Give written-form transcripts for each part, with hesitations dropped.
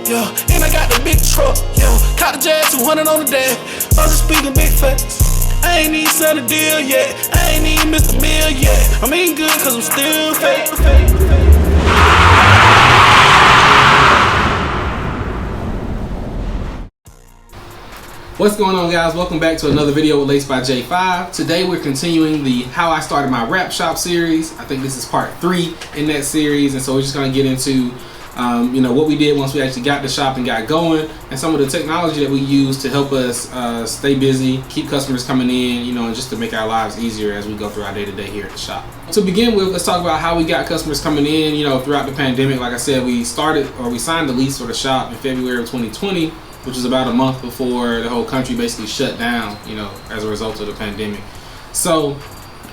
yeah. And I got the big truck, yeah. Caught the Jazz 200 on the dash. I'm just speaking big facts. I ain't even signed a deal yet. I ain't even missed a meal yet. I'm eating good cause I'm still fake. What's going on, guys? Welcome back to another video with Lace by J5. Today we're continuing the How I Started My Rap Shop series. I think this is part 3 in that series, and so we're just going to get into what we did once we actually got the shop and got going, and some of the technology that we use to help us stay busy, keep customers coming in, and just to make our lives easier as we go through our day-to-day here at the shop. To begin with, let's talk about how we got customers coming in, throughout the pandemic. Like I said, we signed the lease for the shop in February of 2020, which was about a month before the whole country basically shut down, as a result of the pandemic. So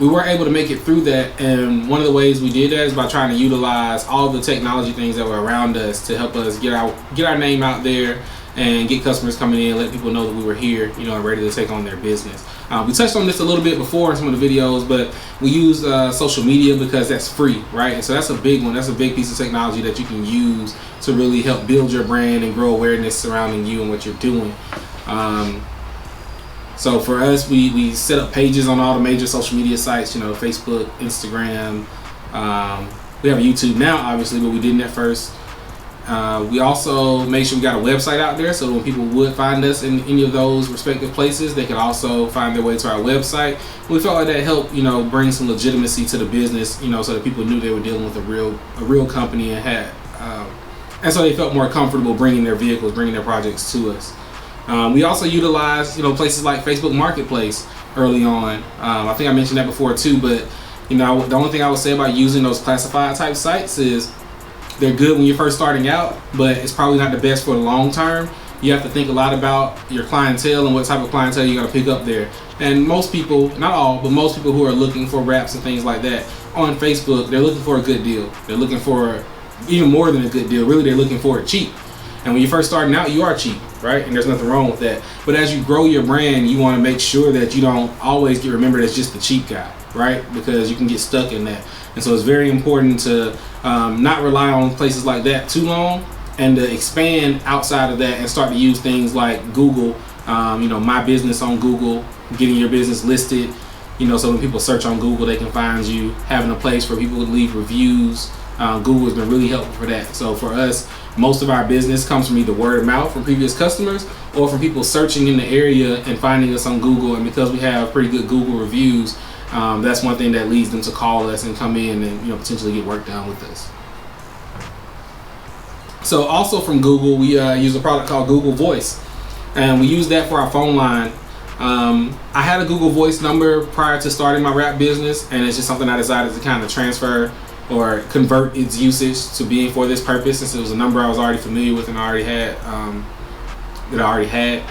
we were able to make it through that, and one of the ways we did that is by trying to utilize all the technology things that were around us to help us get our name out there and get customers coming in, let people know that we were here, and ready to take on their business. We touched on this a little bit before in some of the videos, but we use social media because that's free, right? And so that's a big one. That's a big piece of technology that you can use to really help build your brand and grow awareness surrounding you and what you're doing. So for us, we set up pages on all the major social media sites, Facebook, Instagram. We have a YouTube now, obviously, but we didn't at first. We also made sure we got a website out there, so when people would find us in any of those respective places, they could also find their way to our website. We felt like that helped, bring some legitimacy to the business, so that people knew they were dealing with a real company and so they felt more comfortable bringing their vehicles, bringing their projects to us. We also utilized, places like Facebook Marketplace early on. I think I mentioned that before too, but the only thing I would say about using those classified type sites is they're good when you're first starting out, but it's probably not the best for the long term. You have to think a lot about your clientele and what type of clientele you're going to pick up there. And most people, not all, but most people who are looking for raps and things like that on Facebook, they're looking for a good deal. They're looking for even more than a good deal. Really, they're looking for it cheap. And when you're first starting out, you are cheap, right? And there's nothing wrong with that. But as you grow your brand, you want to make sure that you don't always get remembered as just the cheap guy, right? Because you can get stuck in that. And so it's very important to not rely on places like that too long, and to expand outside of that and start to use things like Google, my business on Google, getting your business listed, so when people search on Google, they can find you, having a place for people to leave reviews. Google has been really helpful for that. So for us, most of our business comes from either word of mouth from previous customers or from people searching in the area and finding us on Google. And because we have pretty good Google reviews, that's one thing that leads them to call us and come in and potentially get work done with us. So also from Google, we use a product called Google Voice, and we use that for our phone line. I had a Google Voice number prior to starting my rap business, and it's just something I decided to kind of transfer or convert its usage to being for this purpose, since it was a number I was already familiar with and I already had.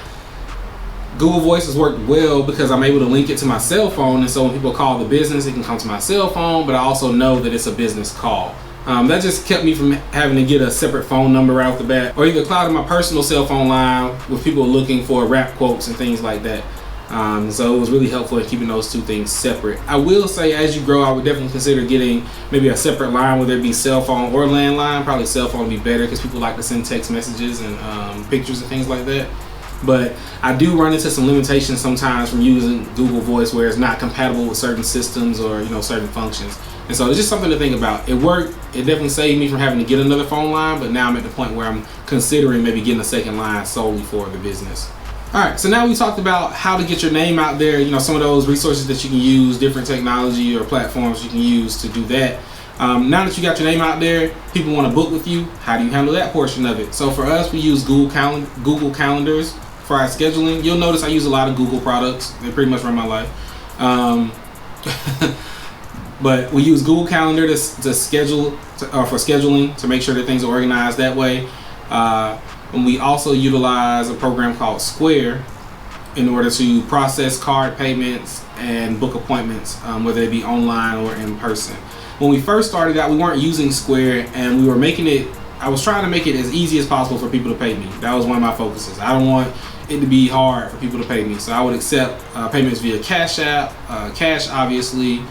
Google Voice has worked well because I'm able to link it to my cell phone, and so when people call the business, it can come to my cell phone, but I also know that it's a business call. That just kept me from having to get a separate phone number right off the bat, or either clouding my personal cell phone line with people looking for rap quotes and things like that. So it was really helpful in keeping those two things separate. I will say, as you grow, I would definitely consider getting maybe a separate line, whether it be cell phone or landline. Probably cell phone would be better because people like to send text messages and pictures and things like that. But I do run into some limitations sometimes from using Google Voice where it's not compatible with certain systems or certain functions. And so it's just something to think about. It worked. It definitely saved me from having to get another phone line, but now I'm at the point where I'm considering maybe getting a second line solely for the business. Alright, so now we talked about how to get your name out there, some of those resources that you can use, different technology or platforms you can use to do that. Now that you got your name out there, people want to book with you. How do you handle that portion of it? So for us, we use Google Calendars for our scheduling. You'll notice I use a lot of Google products. They pretty much run my life. But we use Google Calendar to schedule for scheduling, to make sure that things are organized that way. And we also utilize a program called Square in order to process card payments and book appointments, whether they be online or in person. When we first started out, we weren't using Square, and I was trying to make it as easy as possible for people to pay me. That was one of my focuses. I don't want it to be hard for people to pay me. So I would accept payments via Cash App, Cash obviously,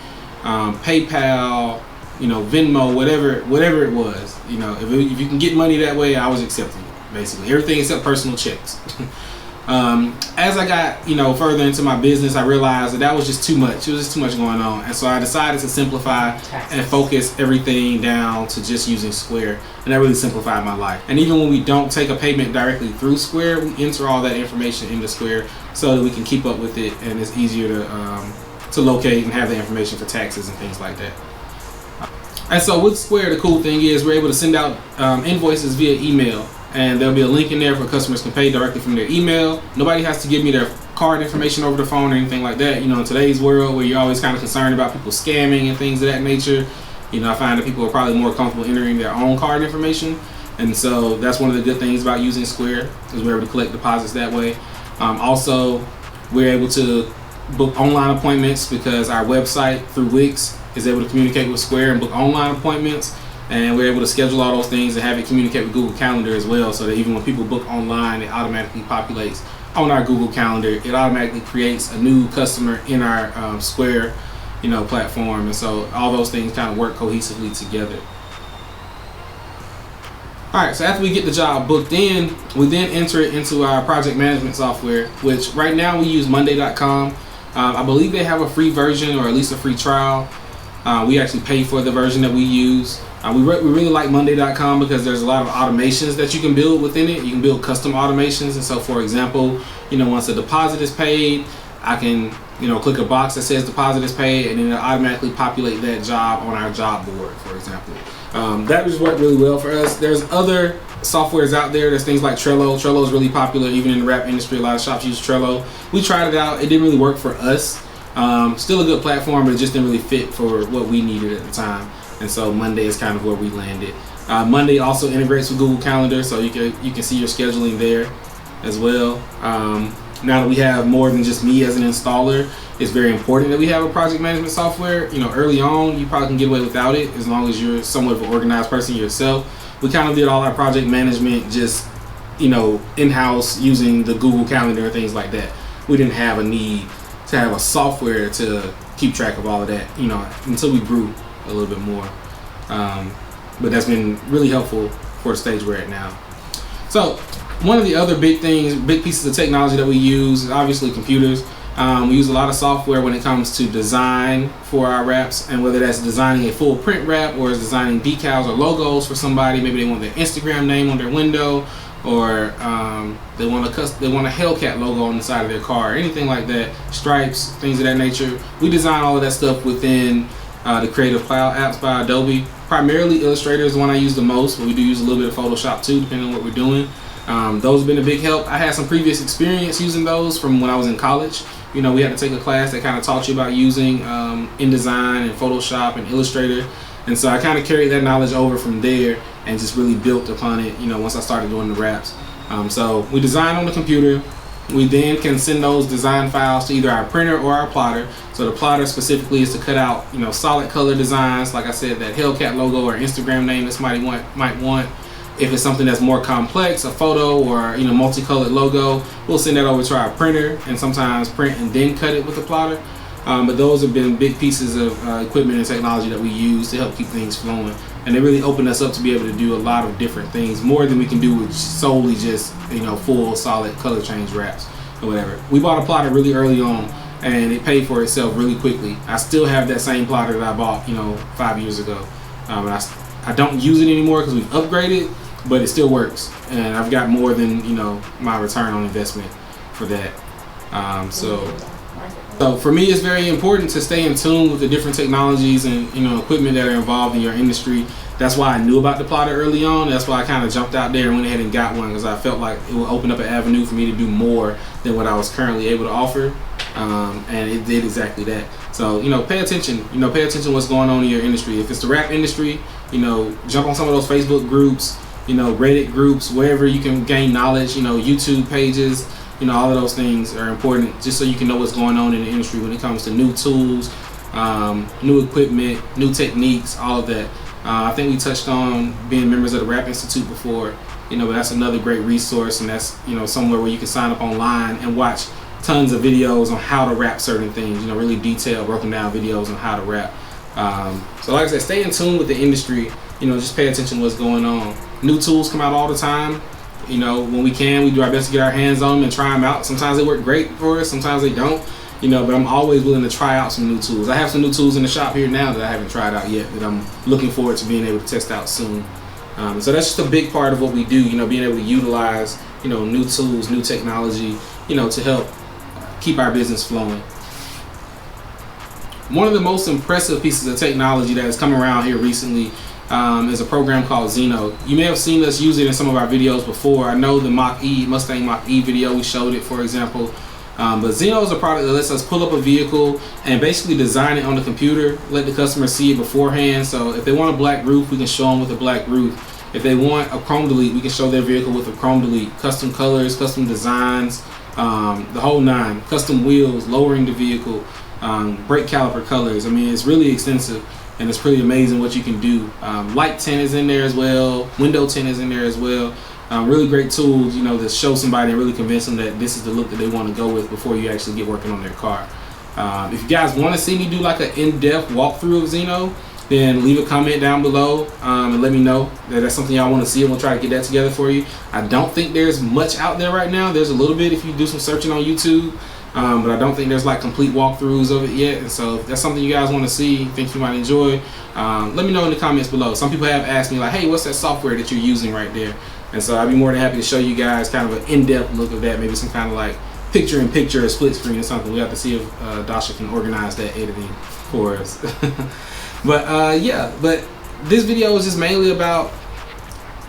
PayPal, Venmo, whatever it was. If you can get money that way, I was accepting it. basically. Everything except personal checks. As I got, further into my business, I realized that was just too much. It was just too much going on. And so I decided to simplify and focus everything down to just using Square. And that really simplified my life. And even when we don't take a payment directly through Square, we enter all that information into Square so that we can keep up with it, and it's easier to locate and have the information for taxes and things like that. And so with Square, the cool thing is we're able to send out invoices via email. And there'll be a link in there for customers can pay directly from their email. Nobody has to give me their card information over the phone or anything like that. In today's world where you're always kind of concerned about people scamming and things of that nature, I find that people are probably more comfortable entering their own card information. And so that's one of the good things about using Square, is we're able to collect deposits that way. Also, we're able to book online appointments because our website through Wix is able to communicate with Square and book online appointments. And we're able to schedule all those things and have it communicate with Google Calendar as well, so that even when people book online, it automatically populates on our Google Calendar. It automatically creates a new customer in our Square, platform. And so all those things kind of work cohesively together. All right, so after we get the job booked in, we then enter it into our project management software, which right now we use Monday.com. I believe they have a free version, or at least a free trial. We actually pay for the version that we use. We really like Monday.com because there's a lot of automations that you can build within it. You can build custom automations. And so, for example, once a deposit is paid, I can, click a box that says deposit is paid, and then it'll automatically populate that job on our job board, for example. That just worked really well for us. There's other softwares out there. There's things like Trello. Trello is really popular even in the rap industry. A lot of shops use Trello. We tried it out. It didn't really work for us. Still a good platform, but it just didn't really fit for what we needed at the time. And so Monday is kind of where we landed. Monday also integrates with Google Calendar, so you can see your scheduling there as well. Now that we have more than just me as an installer, it's very important that we have a project management software. Early on, you probably can get away without it as long as you're somewhat of an organized person yourself. We kind of did all our project management just, in-house using the Google Calendar and things like that. We didn't have a need to have a software to keep track of all of that, until we grew a little bit more. But that's been really helpful for the stage we're at now. So one of the other big pieces of technology that we use is obviously computers. We use a lot of software when it comes to design for our wraps, and whether that's designing a full print wrap or is designing decals or logos for somebody. Maybe they want their Instagram name on their window, or they want a Hellcat logo on the side of their car, or anything like that, stripes, things of that nature. We design all of that stuff within the Creative Cloud apps by Adobe. Primarily Illustrator is the one I use the most, but we do use a little bit of Photoshop too, depending on what we're doing. Those have been a big help. I had some previous experience using those from when I was in college. We had to take a class that kind of taught you about using InDesign and Photoshop and Illustrator. And so I kind of carried that knowledge over from there and just really built upon it, once I started doing the wraps. So we design on the computer. We then can send those design files to either our printer or our plotter. So the plotter specifically is to cut out, solid color designs. Like I said, that Hellcat logo or Instagram name that somebody might want. If it's something that's more complex, a photo or multicolored logo, we'll send that over to our printer and sometimes print and then cut it with the plotter. But those have been big pieces of equipment and technology that we use to help keep things flowing. And they really open us up to be able to do a lot of different things, more than we can do with solely just full solid color change wraps or whatever. We bought a plotter really early on, and it paid for itself really quickly. I still have that same plotter that I bought 5 years ago. And I don't use it anymore because we've upgraded, but it still works, and I've got more than my return on investment for that. So for me, it's very important to stay in tune with the different technologies and equipment that are involved in your industry. That's why I knew about the plotter early on. That's why I kind of jumped out there and went ahead and got one, because I felt like it would open up an avenue for me to do more than what I was currently able to offer, and it did exactly that. So pay attention. Pay attention to what's going on in your industry. If it's the rap industry, jump on some of those Facebook groups, Reddit groups, wherever you can gain knowledge. YouTube pages. All of those things are important just so you can know what's going on in the industry when it comes to new tools, new equipment, new techniques, all of that. I think we touched on being members of the Rap Institute before, but that's another great resource, and that's, somewhere where you can sign up online and watch tons of videos on how to rap certain things, really detailed, broken down videos on how to rap. So like I said, stay in tune with the industry, just pay attention to what's going on. New tools come out all the time. You know, when we can, we do our best to get our hands on them and try them out. Sometimes they work great for us, sometimes they don't. You know, but I'm always willing to try out some new tools. I have some new tools in the shop here now that I haven't tried out yet, that I'm looking forward to being able to test out soon. So that's just a big part of what we do, you know, being able to utilize, you know, new tools, new technology, you know, to help keep our business flowing. One of the most impressive pieces of technology that has come around here recently is a program called Zeno. You may have seen us use it in some of our videos before. I know the Mustang Mach-E video, we showed it, for example. But Zeno is a product that lets us pull up a vehicle and basically design it on the computer, let the customer see it beforehand. So if they want a black roof, we can show them with a black roof. If they want a chrome delete, we can show their vehicle with a chrome delete. Custom colors, custom designs, the whole nine. Custom wheels, lowering the vehicle, brake caliper colors. I mean, it's really extensive and it's pretty amazing what you can do. Light tint is in there as well. Window tint is in there as well. Really great tools, you know, to show somebody and really convince them that this is the look that they want to go with before you actually get working on their car. If you guys want to see me do like an in-depth walkthrough of Zeno, then leave a comment down below and let me know that that's something y'all want to see, and we'll try to get that together for you. I don't think there's much out there right now. There's a little bit if you do some searching on YouTube, but I don't think there's like complete walkthroughs of it yet. And so if that's something you guys want to see, think you might enjoy, let me know in the comments below. Some people have asked me like, hey, what's that software that you're using right there? And so I'd be more than happy to show you guys kind of an in-depth look of that, maybe some kind of like picture-in-picture or split screen or something. We have to see if Dasha can organize that editing for us. But yeah, but this video is just mainly about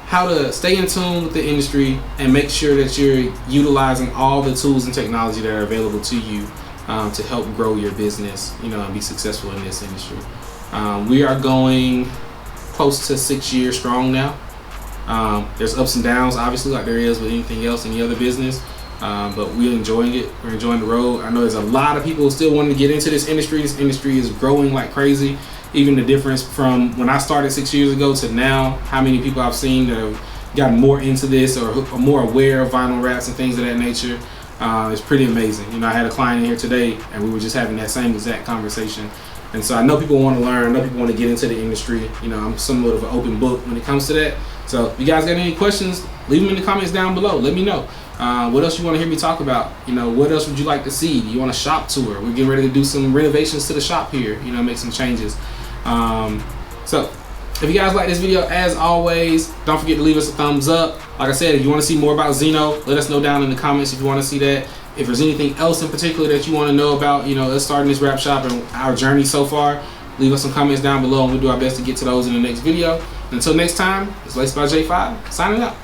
how to stay in tune with the industry and make sure that you're utilizing all the tools and technology that are available to you to help grow your business, you know, and be successful in this industry. We are going close to 6 years strong now. There's ups and downs, obviously, like there is with anything else, any other business, but we're enjoying it. We're enjoying the road. I know there's a lot of people still wanting to get into this industry. This industry is growing like crazy. Even the difference from when I started 6 years ago to now, how many people I've seen that have gotten more into this or are more aware of vinyl wraps and things of that nature, is pretty amazing. You know, I had a client in here today and we were just having that same exact conversation. And so I know people want to learn, I know people want to get into the industry. You know, I'm somewhat of an open book when it comes to that. So if you guys got any questions, leave them in the comments down below. Let me know. What else you want to hear me talk about? You know, what else would you like to see? Do you want a shop tour? We're getting ready to do some renovations to the shop here, you know, make some changes. So if you guys like this video, as always, don't forget to leave us a thumbs up. Like I said, if you want to see more about Zeno, let us know down in the comments if you want to see that. If there's anything else in particular that you want to know about, you know, us starting this wrap shop and our journey so far, leave us some comments down below and we'll do our best to get to those in the next video. Until next time, it's Laced by J5, signing out.